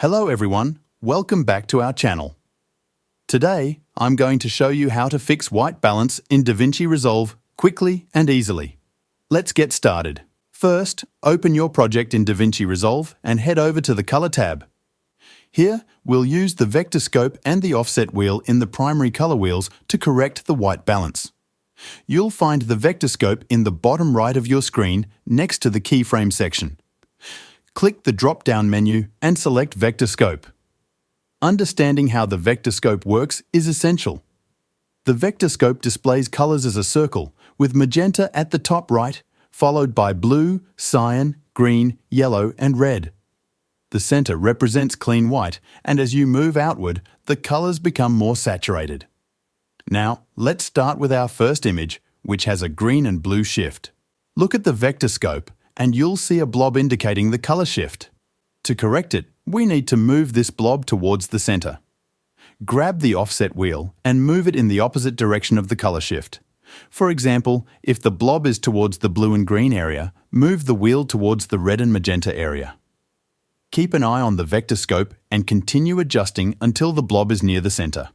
Hello everyone, welcome back to our channel. Today, I'm going to show you how to fix white balance in DaVinci Resolve quickly and easily. Let's get started. First, open your project in DaVinci Resolve and head over to the Color tab. Here, we'll use the vector scope and the offset wheel in the primary color wheels to correct the white balance. You'll find the vector scope in the bottom right of your screen next to the keyframe section. Click the drop-down menu and select Vector Scope. Understanding how the vector scope works is essential. The vector scope displays colors as a circle, with magenta at the top right, followed by blue, cyan, green, yellow, and red. The center represents clean white, and as you move outward, the colors become more saturated. Now, let's start with our first image, which has a green and blue shift. Look at the vector scope, and you'll see a blob indicating the color shift. To correct it, we need to move this blob towards the center. Grab the offset wheel and move it in the opposite direction of the color shift. For example, if the blob is towards the blue and green area, move the wheel towards the red and magenta area. Keep an eye on the vector scope and continue adjusting until the blob is near the center.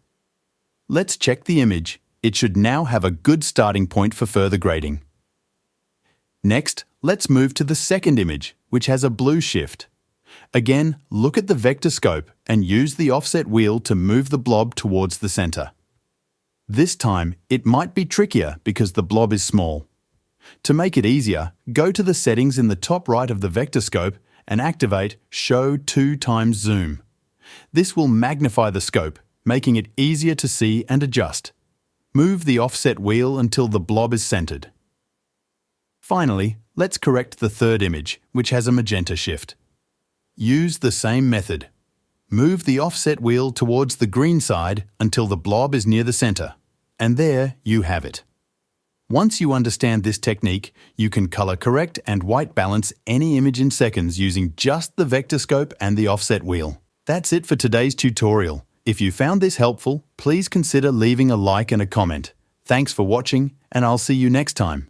Let's check the image. It should now have a good starting point for further grading. Next, let's move to the second image, which has a blue shift. Again, look at the vector scope and use the offset wheel to move the blob towards the center. This time, it might be trickier because the blob is small. To make it easier, go to the settings in the top right of the vector scope and activate Show 2x Zoom. This will magnify the scope, making it easier to see and adjust. Move the offset wheel until the blob is centered. Finally, let's correct the third image, which has a magenta shift. Use the same method. Move the offset wheel towards the green side until the blob is near the center. And there you have it. Once you understand this technique, you can color correct and white balance any image in seconds using just the vector scope and the offset wheel. That's it for today's tutorial. If you found this helpful, please consider leaving a like and a comment. Thanks for watching, and I'll see you next time.